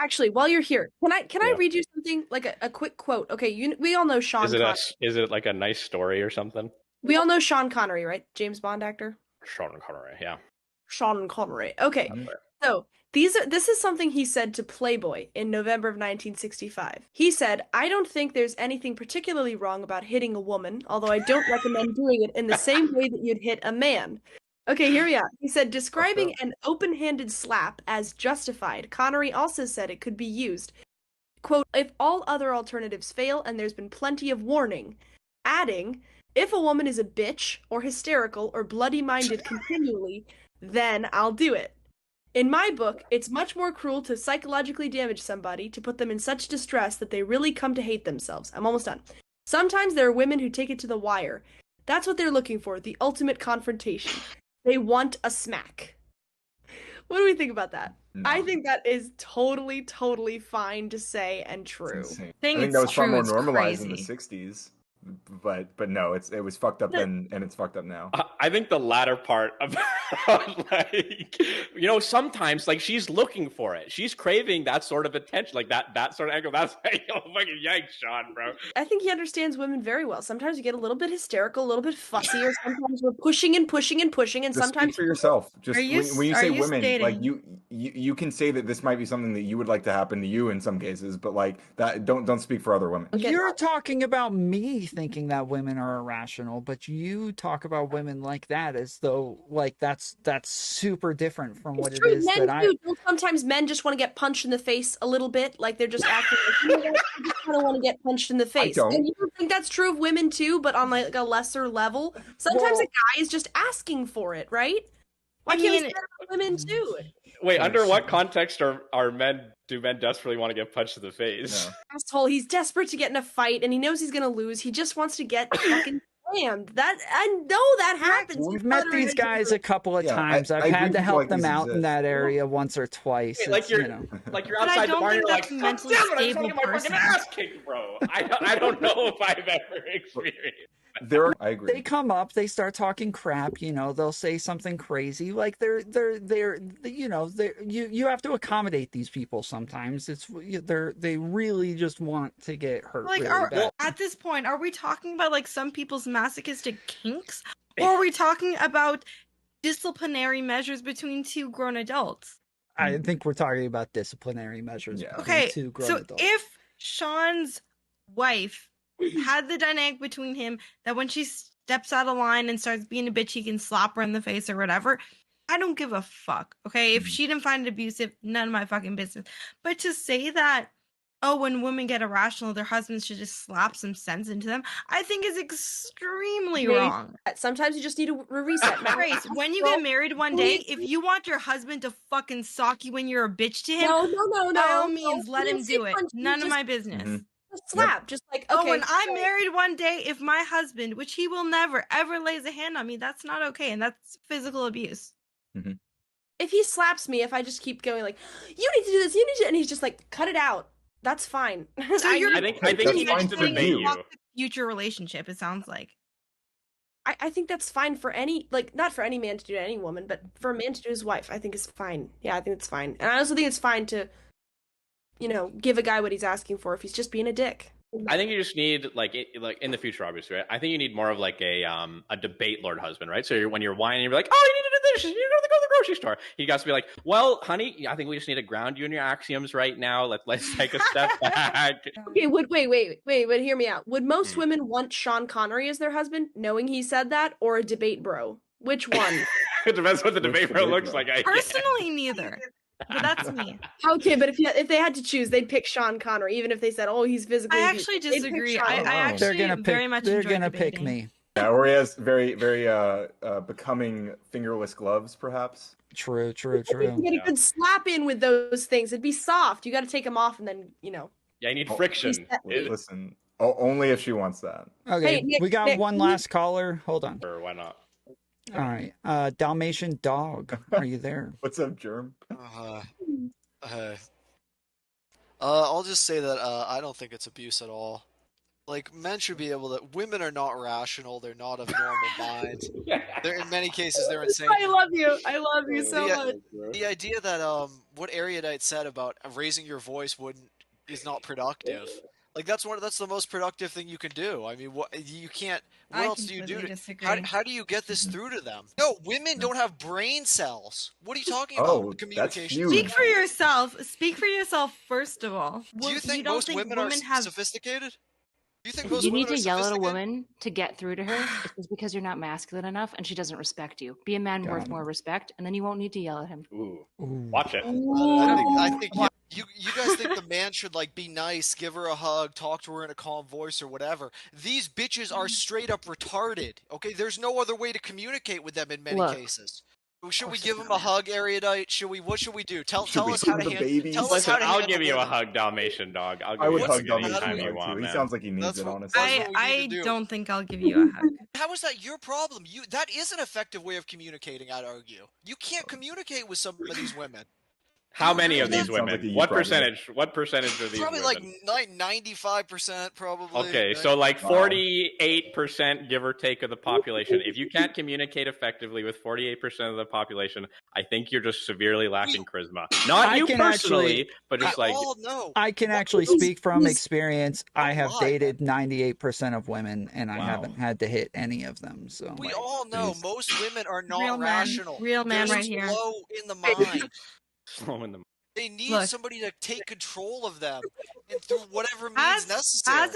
Actually, while you're here, can I Yeah. read you something like a quick quote? Okay, we all know Sean Connery. Is it like a nice story or something? We all know Sean Connery, right? James Bond actor. Sean Connery, yeah. Sean Connery. Okay. Mhm. So, this is something he said to Playboy in November of 1965. He said, "I don't think there's anything particularly wrong about hitting a woman, although I don't recommend doing it in the same way that you'd hit a man." Okay, here we are. He said, Fucked describing up. an open-handed slap as justified, Connery also said it could be used, quote, if all other alternatives fail and there's been plenty of warning, adding, if a woman is a bitch or hysterical or bloody-minded continually, then I'll do it. In my book, it's much more cruel to psychologically damage somebody, to put them in such distress that they really come to hate themselves. I'm almost done. Sometimes there are women who take it to the wire. That's what they're looking for, the ultimate confrontation. They want a smack. What do we think about that? No. I think that is totally, totally fine to say and It's true. insane. Think I think that it's was far true, more it's normalized in the crazy. 60s. But no, it was fucked up then, and it's fucked up now. I think the latter part about like sometimes like she's looking for it. She's craving that sort of attention, like that sort of angle. That's like, fucking yikes, Sean, bro. I think he understands women very well. Sometimes we get a little bit hysterical, a little bit fussy, or sometimes we're pushing and pushing and pushing, and Just speak sometimes for yourself. Just Are you when you are say you women, like stating- you can say that this might be something that you would like to happen to you in some cases, but like that, don't speak for other women. Okay. You're talking about me thinking that women are irrational, but you talk about women like that as though like that's super different from what It's it true. is Men that I. too. Don't sometimes men just want to get punched in the face a little bit, like they're just acting like, you know what, I just kind of want to get punched in the face. don't. And you don't think that's true of women too, but on like a lesser level. Sometimes Well- a guy is just asking for it, right? Why I can't we mean- say that about women too? Wait, under what context are men? Do men desperately want to get punched in the face? No. Asshole, he's desperate to get in a fight, and he knows he's gonna lose. He just wants to get fucking slammed. That I know that happens. We've met these guys a couple of Yeah, times. I've I agree had to people help like them this out in exist. that area once or twice. Wait, like It's, you're you know. like you're But I outside the don't bar and think you're like, that's a "God mentally damn it, I just stable want to get my fucking person." ass kicked, bro." I don't know if I've ever experienced. I agree. They come up, they start talking crap, they'll say something crazy. Like you have to accommodate these people sometimes. They really just want to get hurt Like, really bad. at this point, are we talking about like some people's masochistic kinks, or are we talking about disciplinary measures between two grown adults? I think we're talking about disciplinary measures. Yeah. between Okay, two grown so adults. if Sean's wife had the dynamic between him that when she steps out of line and starts being a bitch, he can slap her in the face or whatever, I don't give a fuck. Okay, if she didn't find it abusive, none of my fucking business. But to say that, oh, when women get irrational, their husbands should just slap some sense into them, I think is extremely Maybe. wrong. Sometimes you just need a reset. Grace, when you get married one day, if you want your husband to fucking sock you when you're a bitch to him, no, by all means, let him do it. punch, None of just my business. Mhm. slap. Just like, okay. Oh, when I'm so- married one day, if my husband, which he will never ever lays a hand on me, that's not okay, and that's physical abuse. if he slaps me, if I just keep going like, you need to do this, you need to, and he's just like, cut it out. That's fine. So you're I think That's he needs fine to for debate you. you. Future relationship, it sounds like. I think that's fine for any, like, not for any man to do to any woman, but for a man to do his wife, I think is fine. Yeah, I think it's fine. And I also think it's fine to, give a guy what he's asking for if he's just being a dick. I think you just need like in the future, obviously, right? I think you need more of like a debate lord husband, right? So when you're whining, you're like, "Oh, you need to do this. You need to go to the grocery store." He got to be like, "Well, honey, I think we just need to ground you in your axioms right now. Let's take a step back." Okay, wait, but hear me out. Would most women want Sean Connery as their husband, knowing he said that, or a debate bro? Which one? It depends what the Which debate bro debate looks bro? like. Personally, neither. But that's me. Okay, but if they had to choose, they'd pick Sean Connery, even if they said, "Oh, he's physically." I abusive." actually They'd pick disagree. Sean I Connery. actually They're gonna pick. very much They're enjoy gonna pick debating. me. Yeah, or he has very, very becoming fingerless gloves, perhaps. True. You get a good slap in with those things. It'd be soft. You got to take them off, and then Yeah, you need Oh, friction. Listen, only if she wants that. Okay, Hey, Nick, we got Nick, one last caller. Hold on. Or why not? All right, Dalmatian dog, are you there? What's up, Germ? I'll just say that I don't think it's abuse at all. Like, men should be able to. Women are not rational. They're not of normal mind. They're in many cases they're insane. I love you. I love you so much. The idea that what Erudite said about raising your voice is not productive. Like that's the most productive thing you can do. I mean, what you can't. What I else do you do? completely disagree. How do you get this through to them? No, women don't have brain cells. What are you talking Oh, about? that's Communication. huge. Speak for yourself. Speak for yourself first of all. Do you think don't most women are sophisticated? Do you think If most you women need are to yell at a sophisticated? woman to get through to her, it's just because you're not masculine enough and she doesn't respect you. Be a man Got worth it. more respect, and then you won't need to yell at him. Ooh, Ooh. watch it. I think you guys think the man should like be nice, give her a hug, talk to her in a calm voice or whatever. These bitches are straight up retarded. Okay, there's no other way to communicate with them in many Look. cases. Should we course give it's them not a hug, Erudite? What should we do? Tell Should we us how save to the handle. babies? Tell us Listen, how to I'll handle give you a women. hug, Dalmatian dog. I'll give I you would a hug hug Dalmatian anytime dog you too. want, He man. sounds like he needs That's it, what- honestly. that's what we need I to do. don't think I'll give you a hug. How is that your problem? That is an effective way of communicating, I'd argue. You can't communicate with some of these women. How many agree of with these that? Sounds women? like a you What problem. percentage? What percentage of these Probably women? like 95%, probably. Okay, so like Wow. 48%, give or take, of the population. If you can't communicate effectively with 48% of the population, I think you're just severely lacking charisma. Not I you can personally, actually- but just we like all know. I can actually Those- speak from experience. I have lie, dated 98% of women, and I Wow. haven't had to hit any of them. So We all know Jeez. most women are not Real man. rational. Real man They're right here. slow in the mind. slow in the. They need Look. somebody to take control of them and through whatever means As necessary. an